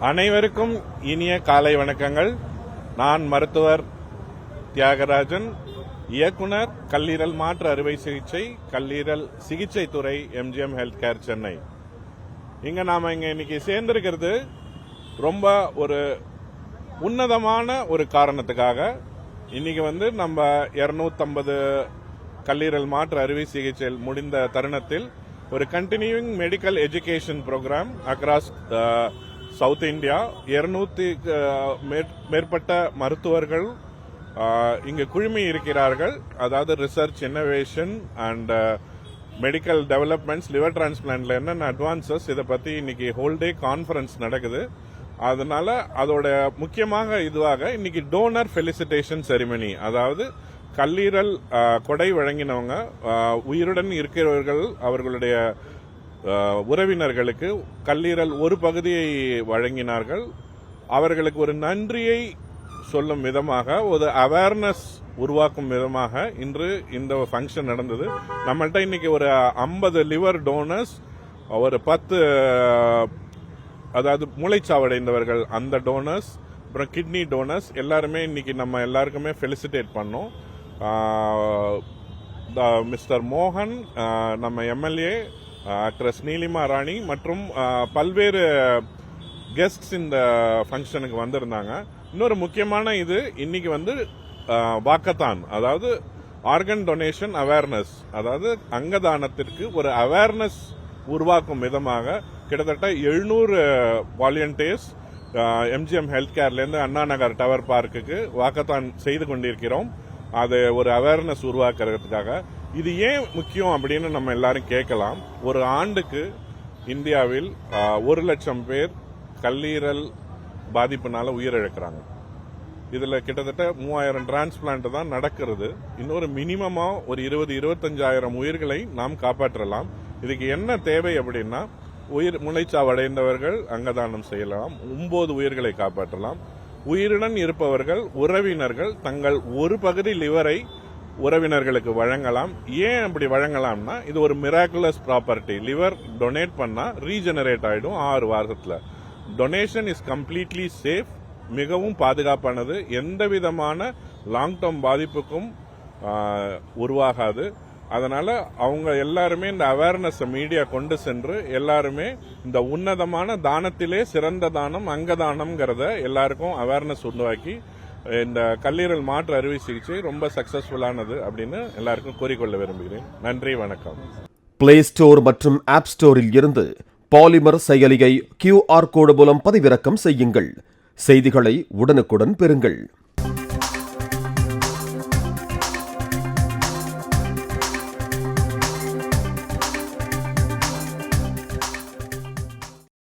அனைவருக்கும் இனிய காலை வணக்கங்கள். நான் மருத்துவர் தியாகராஜன், இயக்குனர், கல்லீரல் மாற்று அறுவை சிகிச்சை, கல்லீரல் சிகிச்சை துறை, எம்ஜிஎம் ஹெல்த் கேர் சென்னை. நாம இன்னைக்கு சேர்ந்திருக்கிறது ரொம்ப ஒரு உன்னதமான ஒரு காரணத்துக்காக. இன்னைக்கு நம்ம 250 கல்லீரல் மாற்று அறுவை சிகிச்சை முடிந்த தருணத்தில் ஒரு continuing medical education program across south India. 200 மேற்பட்ட மருத்துவர்கள் இங்கு குழுமி இருக்கிறார்கள். அதாவது research, innovation and medical developments, liver டிரான்ஸ்பிளான்ட்ல என்னென்ன அட்வான்சஸ், இதை பத்தி இன்னைக்கு ஹோல் டே கான்ஃபரன்ஸ் நடக்குது. அதனால அதோட முக்கியமாக இதுவாக இன்னைக்கு டோனர் ஃபெலிசிட்டேஷன் செரிமனி, அதாவது கல்லீரல் கொடை வழங்கினவங்க, உயிருடன் இருக்கிறவர்கள், அவர்களுடைய உறவினர்களுக்கு கல்லீரல் ஒரு பகுதியை வழங்கினார்கள். அவர்களுக்கு ஒரு நன்றியை சொல்லும் விதமாக, ஒரு அவேர்னஸ் உருவாக்கும் விதமாக இன்று இந்த ஃபங்க்ஷன் நடந்தது. நம்மள்ட்ட இன்னைக்கு ஒரு 50 லிவர் டோனர்ஸ், ஒரு 10 அதாவது மூளைச்சாவடைந்தவர்கள் அந்த டோனர்ஸ், அப்புறம் கிட்னி டோனர்ஸ் எல்லாருமே இன்னைக்கு நம்ம எல்லாருக்குமே ஃபெலிசிட்டேட் பண்ணோம். மிஸ்டர் மோகன், நம்ம எம்எல்ஏ, ஆக்ட்ரஸ் நீலிமா ராணி மற்றும் பல்வேறு கெஸ்ட்ஸ் இந்த ஃபங்க்ஷனுக்கு வந்திருந்தாங்க. இன்னொரு முக்கியமான இது, இன்னைக்கு வாக்கத்தான், அதாவது ஆர்கன் டொனேஷன் அவேர்னஸ், அதாவது அங்கதானத்திற்கு ஒரு அவேர்னஸ் உருவாக்கும் விதமாக கிட்டத்தட்ட 700 volunteers MGM health கேர்லேருந்து Anna Nagar tower பார்க்குக்கு வாக்கத்தான் செய்து கொண்டிருக்கிறோம். அது ஒரு அவேர்னஸ் உருவாக்குறதுக்காக. இது ஏன் முக்கியம் அப்படின்னு நம்ம எல்லாரும் கேட்கலாம். ஒரு ஆண்டுக்கு இந்தியாவில் 1 லட்சம் பேர் கல்லீரல் பாதிப்புனால உயிரிழக்கிறாங்க. இதுல கிட்டத்தட்ட 3000 டிரான்ஸ்பிளான்ட் தான் நடக்கிறது. இன்னொரு மினிமமா ஒரு 20-25,000 உயிர்களை நாம் காப்பாற்றலாம். இதுக்கு என்ன தேவை அப்படின்னா, மூளைச்சாவடைந்தவர்கள் அங்கதானம் செய்யலாம், 9 உயிர்களை காப்பாற்றலாம். உயிருடன் இருப்பவர்கள், உறவினர்கள் தங்கள் ஒரு பகுதி லிவரை உறவினர்களுக்கு வழங்கலாம். ஏன் அப்படி வழங்கலாம்னா, இது ஒரு மிராக்குலஸ் ப்ராப்பர்ட்டி. லிவர் டொனேட் பண்ணா ரீஜெனரேட் ஆயிடும் 6 வாரத்துல. டொனேஷன் இஸ் கம்ப்ளீட்லி சேஃப், மிகவும் பாதுகாப்பானது, எந்த விதமான லாங் டேர்ம் பாதிப்புக்கும் உருவாகாது. அதனால அவங்க எல்லாருமே இந்த அவேர்னஸ் மீடியா கொண்டு சென்று எல்லாருமே இந்த உன்னதமான தானத்திலே சிறந்த தானம் அங்கதானம்ங்கிறத எல்லாருக்கும் அவேர்னஸ் உருவாக்கி இந்த கல்லீரல் மாற்று அறுவை சிகிச்சை ரொம்ப சக்சஸ்ஃபுல்லானது அப்படின்னு எல்லாருக்கும் கூறிக்கொள்ள விரும்புகிறேன். நன்றி, வணக்கம். பிளே ஸ்டோர் மற்றும் ஆப் ஸ்டோரில் இருந்து பாலிமர் செயலியை QR கோடு மூலம் பதிவிறக்கம் செய்யுங்கள். செய்திகளை உடனுக்குடன் பெறுங்கள்.